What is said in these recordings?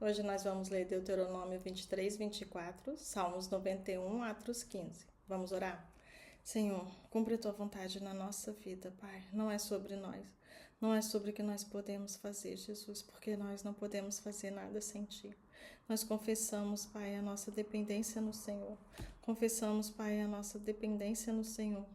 Hoje nós vamos ler Deuteronômio 23, 24, Salmos 91, Atos 15. Vamos orar? Senhor, cumpre a tua vontade na nossa vida, Pai. Não é sobre nós, não é sobre o que nós podemos fazer, Jesus, porque nós não podemos fazer nada sem Ti. Nós confessamos, Pai, a nossa dependência no Senhor. Confessamos, Pai, a nossa dependência no Senhor.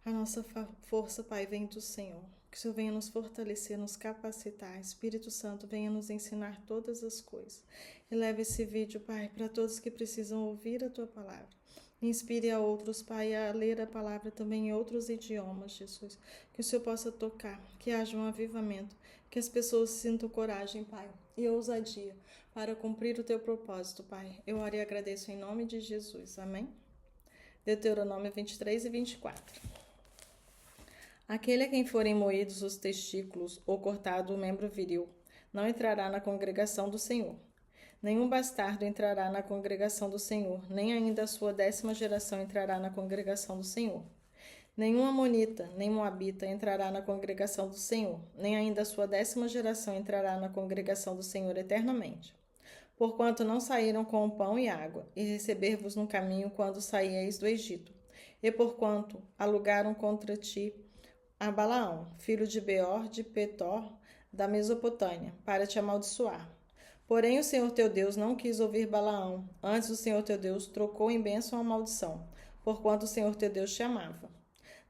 A nossa força, Pai, vem do Senhor. Que o Senhor venha nos fortalecer, nos capacitar. Espírito Santo, venha nos ensinar todas as coisas. E leve esse vídeo, Pai, para todos que precisam ouvir a Tua palavra. Inspire a outros, Pai, a ler a palavra também em outros idiomas, Jesus. Que o Senhor possa tocar, que haja um avivamento, que as pessoas sintam coragem, Pai, e ousadia para cumprir o Teu propósito, Pai. Eu oro e agradeço em nome de Jesus. Amém? Deuteronômio 23 e 24. Aquele a quem forem moídos os testículos ou cortado o membro viril, não entrará na congregação do Senhor. Nenhum bastardo entrará na congregação do Senhor, nem ainda a sua 10ª geração entrará na congregação do Senhor. Nenhum amonita, nem moabita entrará na congregação do Senhor, nem ainda a sua 10ª geração entrará na congregação do Senhor eternamente. Porquanto não saíram com o pão e água, e receber-vos no caminho quando saíeis do Egito, e porquanto alugaram contra ti a Balaão, filho de Beor de Petor, da Mesopotâmia, para te amaldiçoar. Porém o Senhor teu Deus não quis ouvir Balaão, antes o Senhor teu Deus trocou em bênção a maldição, porquanto o Senhor teu Deus te amava.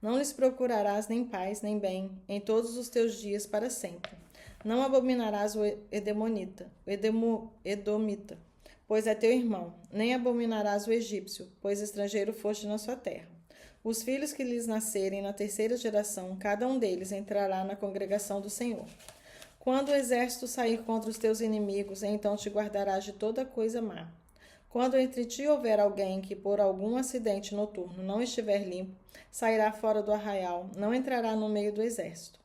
Não lhes procurarás nem paz nem bem, em todos os teus dias para sempre. Não abominarás o Edomita, pois é teu irmão, nem abominarás o egípcio, pois estrangeiro foste na sua terra. Os filhos que lhes nascerem na 3ª geração, cada um deles entrará na congregação do Senhor. Quando o exército sair contra os teus inimigos, então te guardarás de toda coisa má. Quando entre ti houver alguém que por algum acidente noturno não estiver limpo, sairá fora do arraial, não entrará no meio do exército.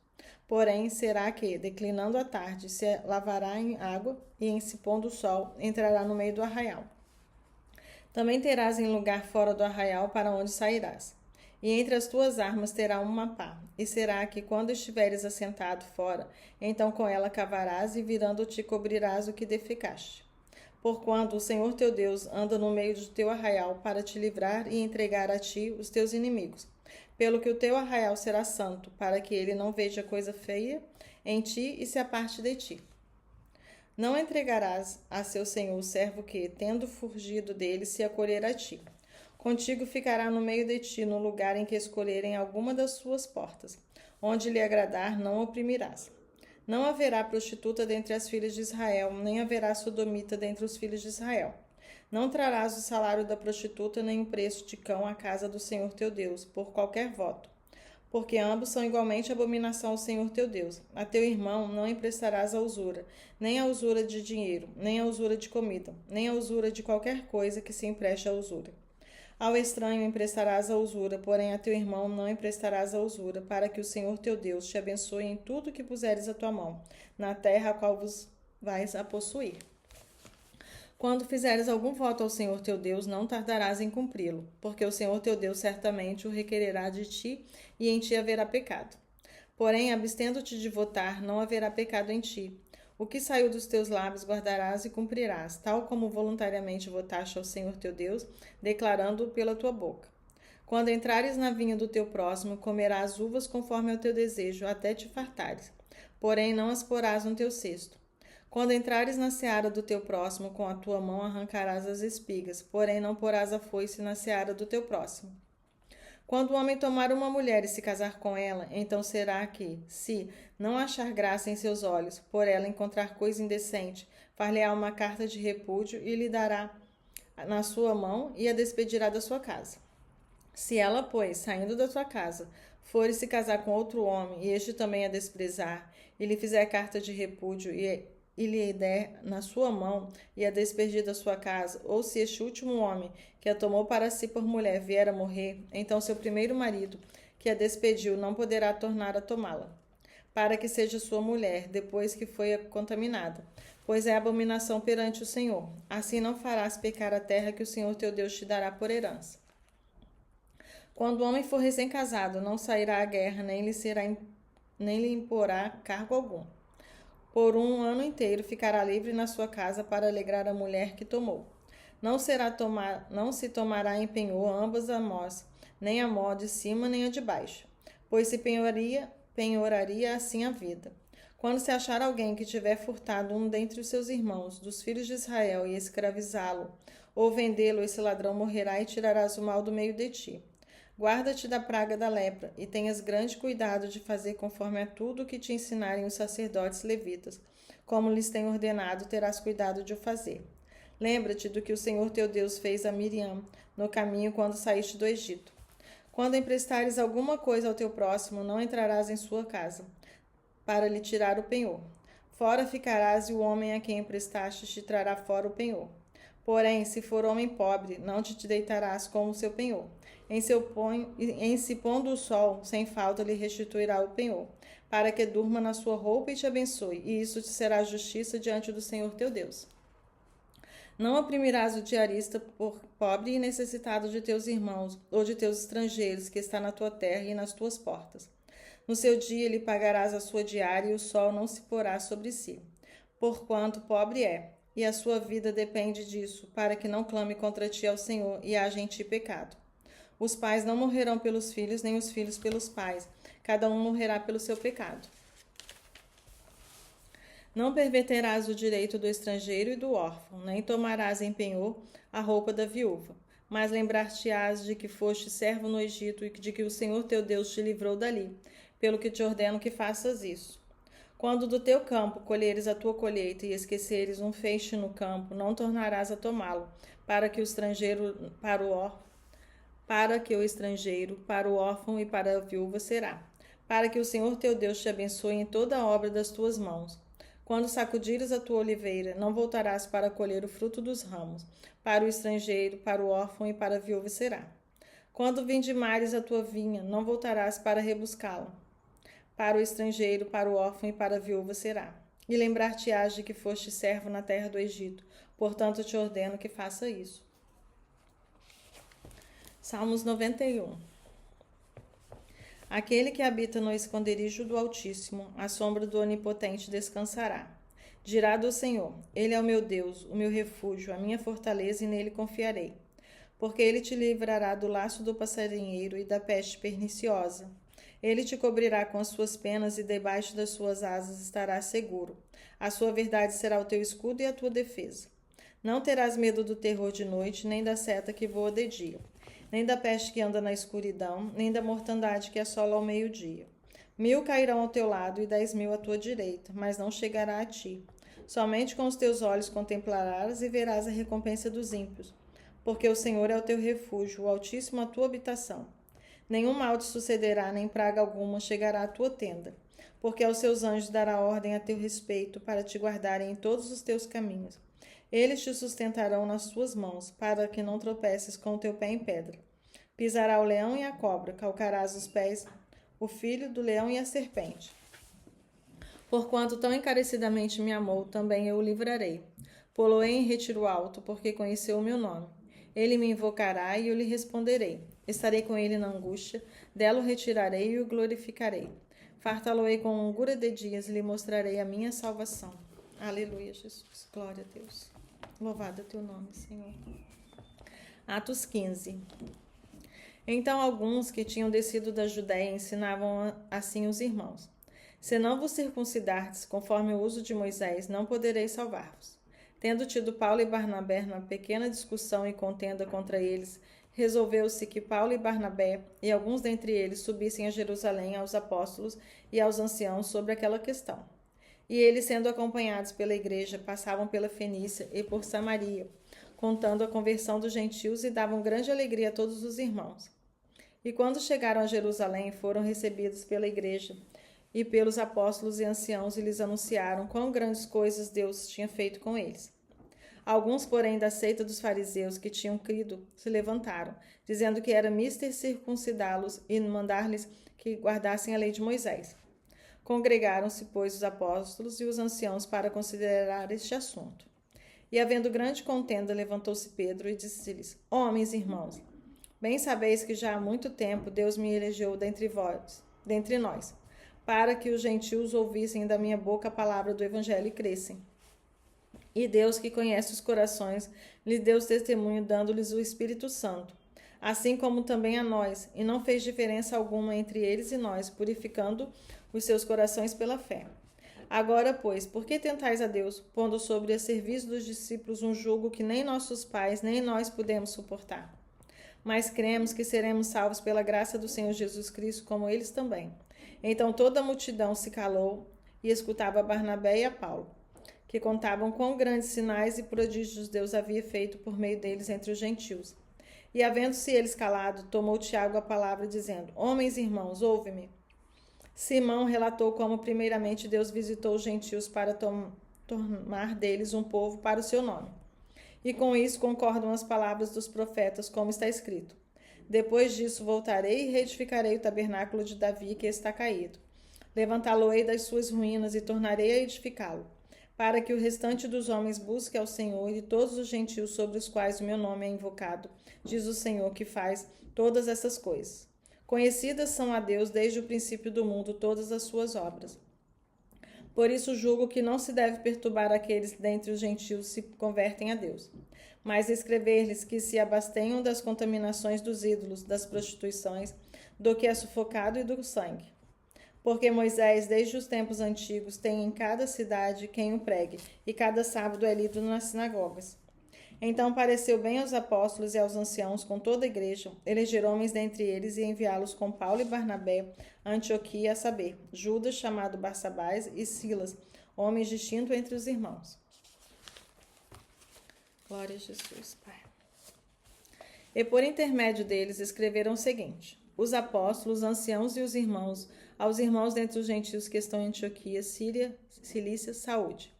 Porém, será que, declinando a tarde, se lavará em água e em se pondo o sol, entrará no meio do arraial. Também terás em lugar fora do arraial para onde sairás. E entre as tuas armas terá uma pá, e será que, quando estiveres assentado fora, então com ela cavarás e virando-te cobrirás o que defecaste. Porquanto o Senhor teu Deus anda no meio do teu arraial para te livrar e entregar a ti os teus inimigos. Pelo que o teu arraial será santo, para que ele não veja coisa feia em ti e se aparte de ti. Não entregarás a seu senhor o servo que, tendo fugido dele, se acolher a ti. Contigo ficará no meio de ti, no lugar em que escolherem alguma das suas portas. Onde lhe agradar, não oprimirás. Não haverá prostituta dentre as filhas de Israel, nem haverá sodomita dentre os filhos de Israel. Não trarás o salário da prostituta, nem o preço de cão à casa do Senhor teu Deus, por qualquer voto. Porque ambos são igualmente abominação ao Senhor teu Deus. A teu irmão não emprestarás a usura, nem a usura de dinheiro, nem a usura de comida, nem a usura de qualquer coisa que se empreste a usura. Ao estranho emprestarás a usura, porém a teu irmão não emprestarás a usura, para que o Senhor teu Deus te abençoe em tudo que puseres a tua mão, na terra a qual vos vais a possuir. Quando fizeres algum voto ao Senhor teu Deus, não tardarás em cumpri-lo, porque o Senhor teu Deus certamente o requererá de ti, e em ti haverá pecado. Porém, abstendo-te de votar, não haverá pecado em ti. O que saiu dos teus lábios guardarás e cumprirás, tal como voluntariamente votaste ao Senhor teu Deus, declarando-o pela tua boca. Quando entrares na vinha do teu próximo, comerás uvas conforme ao teu desejo, até te fartares. Porém, não as porás no teu cesto. Quando entrares na seara do teu próximo, com a tua mão arrancarás as espigas, porém não porás a foice na seara do teu próximo. Quando o homem tomar uma mulher e se casar com ela, então será que, se não achar graça em seus olhos, por ela encontrar coisa indecente, far-lhe-á uma carta de repúdio e lhe dará na sua mão e a despedirá da sua casa. Se ela, pois, saindo da sua casa, for e se casar com outro homem, e este também a desprezar, e lhe fizer carta de repúdio e lhe der na sua mão e a despedir da sua casa, ou se este último homem, que a tomou para si por mulher, vier a morrer, então seu primeiro marido, que a despediu, não poderá tornar a tomá-la, para que seja sua mulher, depois que foi contaminada, pois é abominação perante o Senhor. Assim não farás pecar a terra que o Senhor teu Deus te dará por herança. Quando o homem for recém-casado, não sairá à guerra, nem lhe imporá cargo algum. Por um ano inteiro ficará livre na sua casa para alegrar a mulher que tomou. Não se tomará em penhor ambas as mós, nem a mó de cima nem a de baixo, pois se penhoraria assim a vida. Quando se achar alguém que tiver furtado um dentre os seus irmãos, dos filhos de Israel, e escravizá-lo, ou vendê-lo, esse ladrão morrerá e tirarás o mal do meio de ti. Guarda-te da praga da lepra, e tenhas grande cuidado de fazer conforme a tudo o que te ensinarem os sacerdotes levitas. Como lhes tenho ordenado, terás cuidado de o fazer. Lembra-te do que o Senhor teu Deus fez a Miriam no caminho quando saíste do Egito. Quando emprestares alguma coisa ao teu próximo, não entrarás em sua casa, para lhe tirar o penhor. Fora ficarás, e o homem a quem emprestaste te trará fora o penhor. Porém, se for homem pobre, não te deitarás com o seu penhor. Em se pondo o sol, sem falta lhe restituirá o penhor, para que durma na sua roupa e te abençoe, e isso te será justiça diante do Senhor teu Deus. Não oprimirás o diarista por pobre e necessitado de teus irmãos ou de teus estrangeiros que está na tua terra e nas tuas portas. No seu dia lhe pagarás a sua diária e o sol não se porá sobre si, porquanto pobre é, e a sua vida depende disso, para que não clame contra ti ao Senhor e haja em ti pecado. Os pais não morrerão pelos filhos, nem os filhos pelos pais. Cada um morrerá pelo seu pecado. Não perverterás o direito do estrangeiro e do órfão, nem tomarás em penhor a roupa da viúva. Mas lembrar-te-ás de que foste servo no Egito e de que o Senhor teu Deus te livrou dali, pelo que te ordeno que faças isso. Quando do teu campo colheres a tua colheita e esqueceres um feixe no campo, não tornarás a tomá-lo, para que o estrangeiro para o órfão e para a viúva será, para que o Senhor teu Deus te abençoe em toda a obra das tuas mãos. Quando sacudires a tua oliveira, não voltarás para colher o fruto dos ramos, para o estrangeiro, para o órfão e para a viúva será. Quando vindimares a tua vinha, não voltarás para rebuscá-la, para o estrangeiro, para o órfão e para a viúva será. E lembrar-te-ás de que foste servo na terra do Egito, portanto te ordeno que faça isso. Salmos 91. Aquele que habita no esconderijo do Altíssimo, à sombra do Onipotente descansará. Dirá do Senhor: Ele é o meu Deus, o meu refúgio, a minha fortaleza, e nele confiarei. Porque ele te livrará do laço do passarinheiro e da peste perniciosa. Ele te cobrirá com as suas penas e debaixo das suas asas estarás seguro. A sua verdade será o teu escudo e a tua defesa. Não terás medo do terror de noite, nem da seta que voa de dia, nem da peste que anda na escuridão, nem da mortandade que assola ao meio-dia. 1000 cairão ao teu lado e 10.000 à tua direita, mas não chegará a ti. Somente com os teus olhos contemplarás e verás a recompensa dos ímpios, porque o Senhor é o teu refúgio, o Altíssimo a tua habitação. Nenhum mal te sucederá, nem praga alguma chegará à tua tenda, porque aos seus anjos dará ordem a teu respeito, para te guardarem em todos os teus caminhos. Eles te sustentarão nas tuas mãos, para que não tropeces com o teu pé em pedra. Pisará o leão e a cobra, calcarás os pés, o filho do leão e a serpente. Porquanto tão encarecidamente me amou, também eu o livrarei. Pô-lo-ei em retiro alto, porque conheceu o meu nome. Ele me invocará e eu lhe responderei. Estarei com ele na angústia, dela o retirarei e o glorificarei. Fartá-lo-ei com longura de dias e lhe mostrarei a minha salvação. Aleluia, Jesus. Glória a Deus. Louvado é teu nome, Senhor. Atos 15. Então alguns que tinham descido da Judéia ensinavam assim os irmãos: Se não vos circuncidardes, conforme o uso de Moisés, não podereis salvar-vos. Tendo tido Paulo e Barnabé uma pequena discussão e contenda contra eles, resolveu-se que Paulo e Barnabé e alguns dentre eles subissem a Jerusalém aos apóstolos e aos anciãos sobre aquela questão. E eles, sendo acompanhados pela igreja, passavam pela Fenícia e por Samaria, contando a conversão dos gentios, e davam grande alegria a todos os irmãos. E quando chegaram a Jerusalém, foram recebidos pela igreja e pelos apóstolos e anciãos, e lhes anunciaram quão grandes coisas Deus tinha feito com eles. Alguns, porém, da seita dos fariseus que tinham crido, se levantaram, dizendo que era mister circuncidá-los e mandar-lhes que guardassem a lei de Moisés. Congregaram-se, pois, os apóstolos e os anciãos para considerar este assunto. E, havendo grande contenda, levantou-se Pedro e disse-lhes: Homens e irmãos, bem sabeis que já há muito tempo Deus me elegeu dentre nós, para que os gentios ouvissem da minha boca a palavra do evangelho e crescem. E Deus, que conhece os corações, lhe deu testemunho, dando-lhes o Espírito Santo, assim como também a nós, e não fez diferença alguma entre eles e nós, purificando os seus corações pela fé. Agora, pois, por que tentais a Deus, pondo sobre a serviço dos discípulos um jugo que nem nossos pais, nem nós pudemos suportar? Mas cremos que seremos salvos pela graça do Senhor Jesus Cristo, como eles também. Então toda a multidão se calou e escutava Barnabé e a Paulo, que contavam quão grandes sinais e prodígios Deus havia feito por meio deles entre os gentios. E havendo-se eles calado, tomou Tiago a palavra, dizendo: Homens e irmãos, ouve-me. Simão relatou como primeiramente Deus visitou os gentios para tomar deles um povo para o seu nome. E com isso concordam as palavras dos profetas, como está escrito: Depois disso voltarei e reedificarei o tabernáculo de Davi, que está caído. Levantá-lo-ei das suas ruínas e tornarei a edificá-lo, para que o restante dos homens busque ao Senhor e todos os gentios sobre os quais o meu nome é invocado, diz o Senhor que faz todas essas coisas. Conhecidas são a Deus desde o princípio do mundo todas as suas obras. Por isso julgo que não se deve perturbar aqueles dentre os gentios se convertem a Deus, mas escrever-lhes que se abastenham das contaminações dos ídolos, das prostituições, do que é sufocado e do sangue. Porque Moisés, desde os tempos antigos, tem em cada cidade quem o pregue, e cada sábado é lido nas sinagogas. Então pareceu bem aos apóstolos e aos anciãos com toda a igreja eleger homens dentre eles e enviá-los com Paulo e Barnabé a Antioquia, a saber, Judas, chamado Barsabás, e Silas, homens distintos entre os irmãos. Glória a Jesus, Pai. E por intermédio deles escreveram o seguinte: os apóstolos, os anciãos e os irmãos, aos irmãos dentre os gentios que estão em Antioquia, Síria, Cilícia, saúde.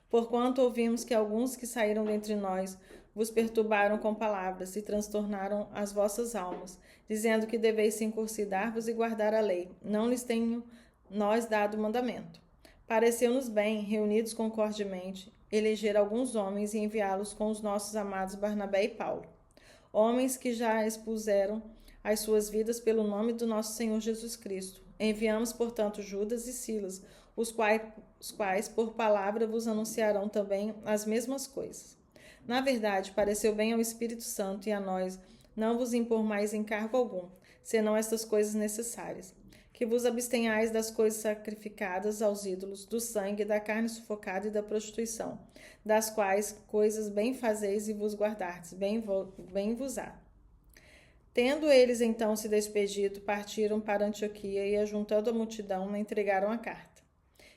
Porquanto ouvimos que alguns que saíram dentre nós vos perturbaram com palavras e transtornaram as vossas almas, dizendo que deveis circuncidar-vos e guardar a lei. Não lhes tenho nós dado mandamento. Pareceu-nos bem, reunidos concordemente, eleger alguns homens e enviá-los com os nossos amados Barnabé e Paulo, homens que já expuseram as suas vidas pelo nome do nosso Senhor Jesus Cristo. Enviamos, portanto, Judas e Silas, os quais por palavra vos anunciarão também as mesmas coisas. Na verdade, pareceu bem ao Espírito Santo e a nós não vos impor mais encargo algum, senão estas coisas necessárias: que vos abstenhais das coisas sacrificadas aos ídolos, do sangue, da carne sufocada e da prostituição, das quais coisas bem fazeis e vos guardardes, bem vos há. Tendo eles então se despedido, partiram para Antioquia e, ajuntando a multidão, entregaram a carta.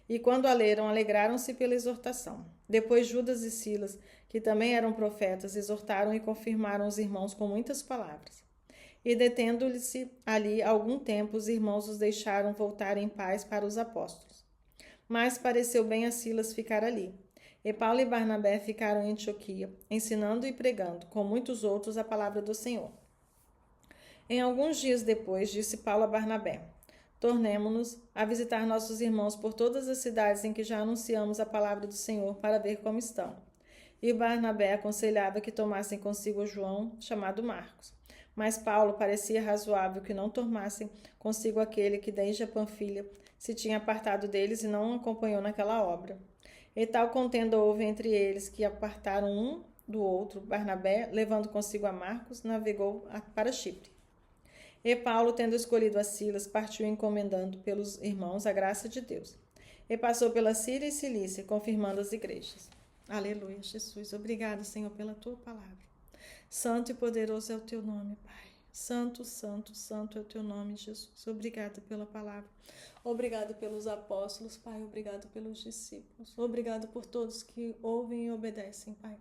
E quando a leram, alegraram-se pela exortação. Depois Judas e Silas, que também eram profetas, exortaram e confirmaram os irmãos com muitas palavras. E detendo-se ali algum tempo, os irmãos os deixaram voltar em paz para os apóstolos. Mas pareceu bem a Silas ficar ali. E Paulo e Barnabé ficaram em Antioquia, ensinando e pregando, com muitos outros, a palavra do Senhor. Em alguns dias depois, disse Paulo a Barnabé: Tornemo-nos a visitar nossos irmãos por todas as cidades em que já anunciamos a palavra do Senhor, para ver como estão. E Barnabé aconselhava que tomassem consigo João, chamado Marcos. Mas Paulo parecia razoável que não tomassem consigo aquele que desde a Panfilha se tinha apartado deles e não acompanhou naquela obra. E tal contenda houve entre eles que apartaram um do outro. Barnabé, levando consigo a Marcos, navegou para Chipre. E Paulo, tendo escolhido a Silas, partiu encomendando pelos irmãos a graça de Deus. E passou pela Síria e Cilícia, confirmando as igrejas. Aleluia, Jesus. Obrigado, Senhor, pela tua palavra. Santo e poderoso é o teu nome, Pai. Santo, santo, santo é o teu nome, Jesus. Obrigado pela palavra. Obrigado pelos apóstolos, Pai. Obrigado pelos discípulos. Obrigado por todos que ouvem e obedecem, Pai.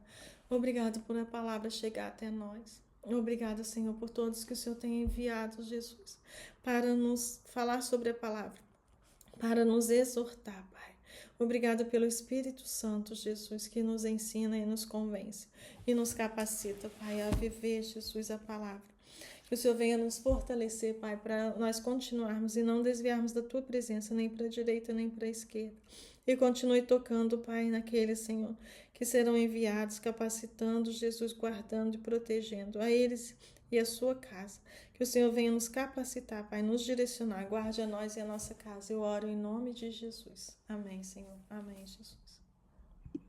Obrigado por a palavra chegar até nós. Obrigada, Senhor, por todos que o Senhor tem enviado, Jesus, para nos falar sobre a palavra, para nos exortar, Pai. Obrigada pelo Espírito Santo, Jesus, que nos ensina e nos convence e nos capacita, Pai, a viver, Jesus, a palavra. Que o Senhor venha nos fortalecer, Pai, para nós continuarmos e não desviarmos da Tua presença, nem para a direita, nem para a esquerda. E continue tocando, Pai, naqueles, Senhor, que serão enviados, capacitando, Jesus, guardando e protegendo a eles e a sua casa. Que o Senhor venha nos capacitar, Pai, nos direcionar. Guarde a nós e a nossa casa. Eu oro em nome de Jesus. Amém, Senhor. Amém, Jesus.